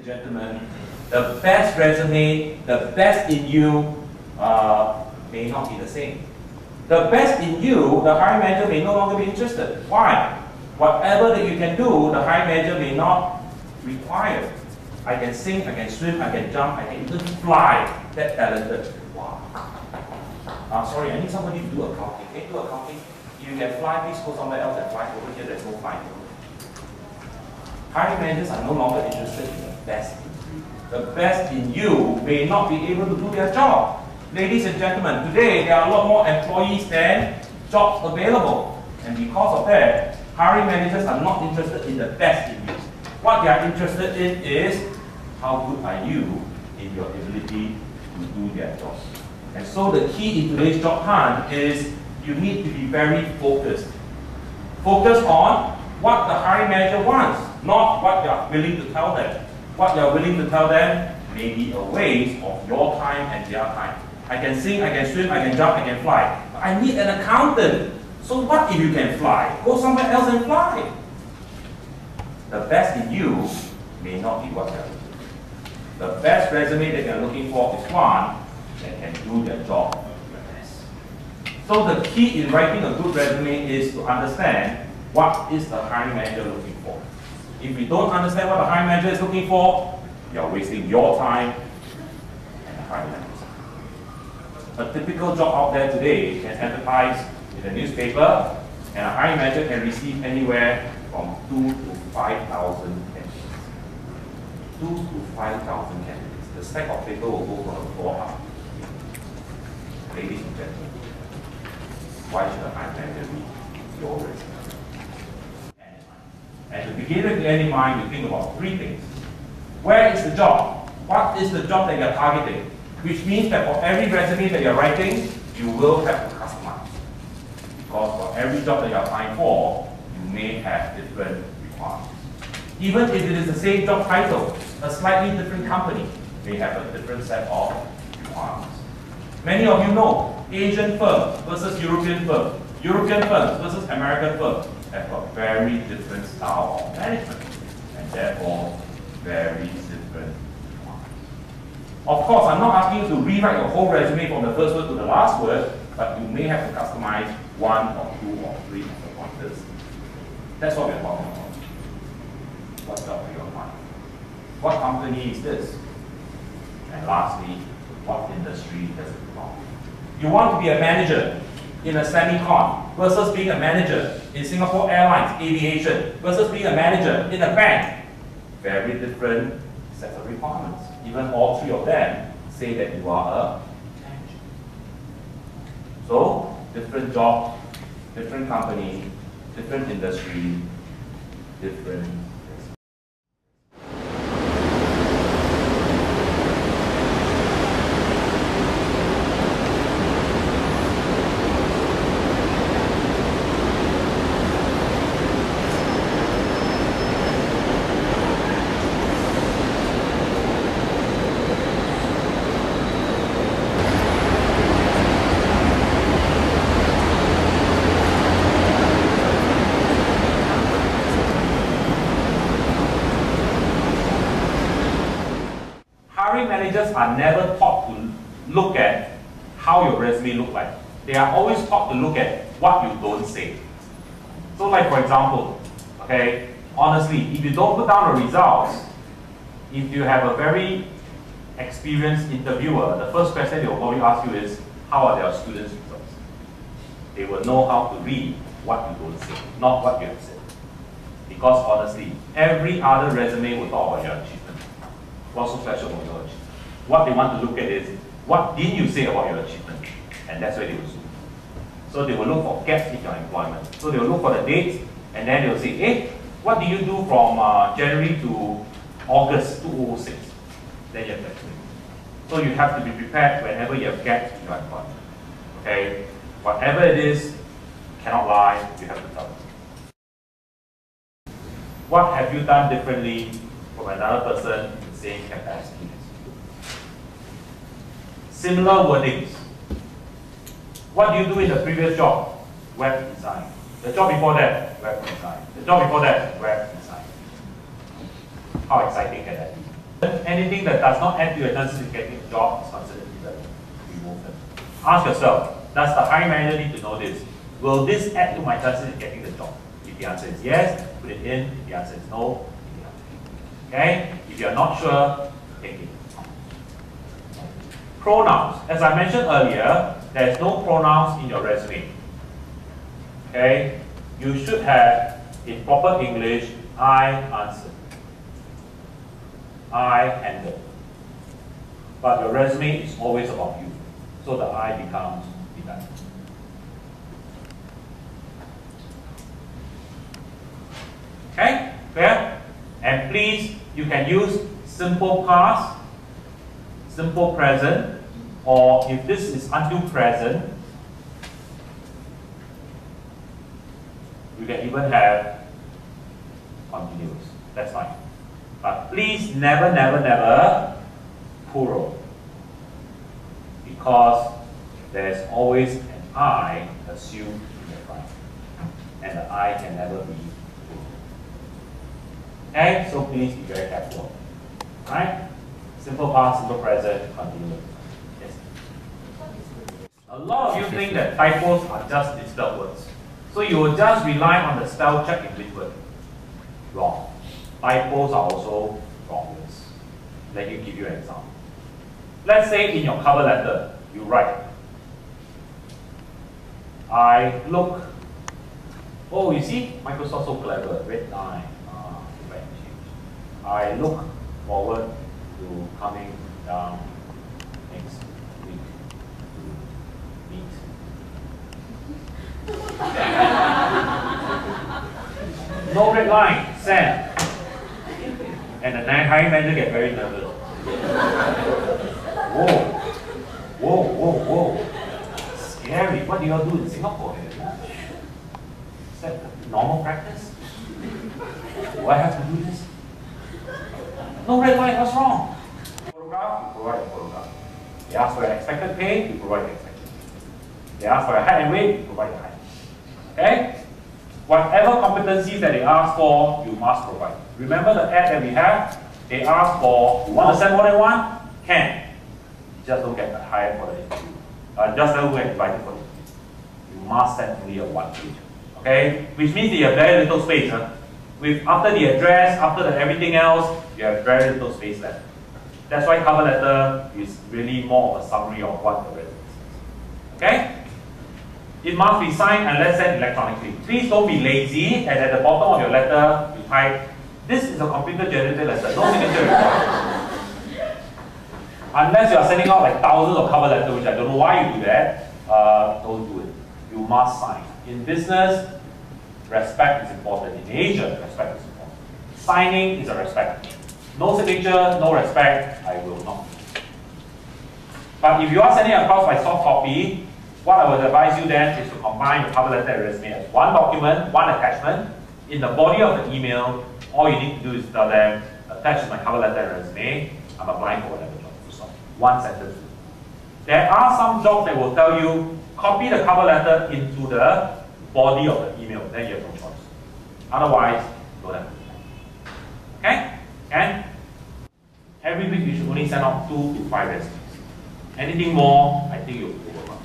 gentlemen, the best resume, the best in you may not be the same. The best in you, the hiring manager may no longer be interested. Why? Whatever that you can do, the hiring manager may not require. I can sing, I can swim, I can jump, I can even fly. That talented. Wow. Sorry, I need somebody to do accounting. Can you do accounting? If you can fly, please go somewhere else and fly. Over here, there's no flying. Hiring managers are no longer interested in the best in you. The best in you may not be able to do their job. Ladies and gentlemen, today there are a lot more employees than jobs available. And because of that, hiring managers are not interested in the best in you. What they are interested in is how good are you in your ability to do their job. And so the key in today's job hunt is you need to be very focused. Focus on what the hiring manager wants, not what you are willing to tell them. What you are willing to tell them may be a waste of your time and their time. I can sing, I can swim, I can jump, I can fly. But I need an accountant. So what if you can fly? Go somewhere else and fly. The best in you may not be what they are looking for. The best resume that they are looking for is one that can do their job the best. So the key in writing a good resume is to understand what is the hiring manager looking for. If you don't understand what the hiring manager is looking for, you are wasting your time and the hiring manager's time. A typical job out there today can advertise in the newspaper, and a hiring manager can receive anywhere from 2 to 5,000 candidates. 2 to 5,000 candidates. The stack of paper will go from the floor up. Ladies and gentlemen, why should a hiring manager read your resume? And to begin with any mind, you think about three things. Where is the job? What is the job that you're targeting? Which means that for every resume that you're writing, you will have to customize. Because for every job that you're applying for, you may have different requirements. Even if it is the same job title, a slightly different company may have a different set of requirements. Many of you know Asian firms versus European firms, European firms versus American firms have got very different style of management and therefore very different requirements. Of course, I'm not asking you to rewrite your whole resume from the first word to the last word, but you may have to customize 1 or 2 or 3 of the pointers. That's what we're talking about. What job do you apply? What company is this? And lastly, what industry does it belong? You want to be a manager in a semicon versus being a manager in Singapore Airlines Aviation versus being a manager in a bank. Very different sets of requirements. Even all three of them say that you are a manager. So, different job, different company, different industry, different. Hiring managers are never taught to look at how your resume looks like. They are always taught to look at what you don't say. So like for example, okay, honestly, if you don't put down the results, if you have a very experienced interviewer, the first question they will probably ask you is, how are their students' results? They will know how to read what you don't say, not what you have said. Because honestly, every other resume will talk about your achievement. What's so special about your achievement? What they want to look at is, what didn't you say about your achievement? And that's where they will zoom. So they will look for gaps in your employment. So they will look for the dates, and then they will say, hey, what do you do from January to August 2006? Then you have that. So you have to be prepared whenever you have gaps in your employment. Okay? Whatever it is, you cannot lie, you have to tell them. What have you done differently from another person in the same capacity as you? Similar wordings. What do you do in the previous job? Web design. The job before that, web design. The job before that, web design. How exciting can that be? Anything that does not add to your chances of getting a job is considered irrelevant. Remove them. Ask yourself, does the hiring manager need to know this? Will this add to my chances of getting the job? If the answer is yes, put it in. If the answer is no, okay? If you are not sure, take it. Pronouns. As I mentioned earlier, there is no pronouns in your resume. Okay? You should have, in proper English, I answered. I handled. But your resume is always about you. So the I becomes redundant. Okay? Clear? And please, you can use simple past, simple present, or if this is until present, you can even have continuous. That's fine. But please never, never, never plural. Because there's always an I assumed in the front. And the I can never be plural. Okay? So please be very careful. Alright? Simple past, simple present, continuous. Yes. A lot of you think that typos are just misspelled words. So you will just rely on the spell check in which word. Wrong. Typos are also wrong words. Let me give you an example. Let's say in your cover letter, you write, I look, oh, you see, Microsoft so clever, red line, I look forward to coming down next week to meet. No red line, send. And the hiring manager gets very nervous. Whoa, whoa, whoa, whoa. Scary. What do you all do in Singapore? Is that normal practice? Do I have to do this? No red line, what's wrong? Photograph, you provide a photograph. They ask for an expected pay, you provide the expected pay. They ask for a height and weight, you provide the height. Okay? Whatever competencies that they ask for, you must provide. Remember the ad that we have? They ask for, you want to send more than one? Can. Just don't get hired for the interview. Just don't get invited for the interview. You must send only a one page. Okay? Which means that you have very little space. Huh? After the address, after everything else, you have very little space left. That's why cover letter is really more of a summary of what the resume is. Okay? It must be signed unless sent electronically. Please don't be lazy and at the bottom of your letter you type, this is a computer generated letter, no signature required. Unless you are sending out like thousands of cover letters, which I don't know why you do that, don't do it. You must sign. In business, respect is important. In Asia, respect is important. Signing is a respect. No signature, no respect, I will not. But if you are sending across by soft copy, what I would advise you then is to combine your cover letter and resume as one document, one attachment. In the body of the email, all you need to do is tell them, attach my cover letter and resume, I'm applying for whatever job. So one sentence. There are some jobs that will tell you, copy the cover letter into the body of the email, then you have no choice. Otherwise, don't have to do that. Okay? And every week you should only send out 2 to 5 resumes. Anything more, I think you'll overwhelm.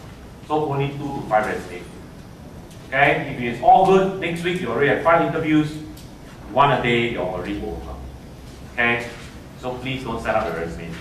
So only 2 to 5 resumes. Okay? If it's all good, next week you already have 5 interviews, 1 a day, you're already overwhelmed. Okay? So please don't send out the resumes.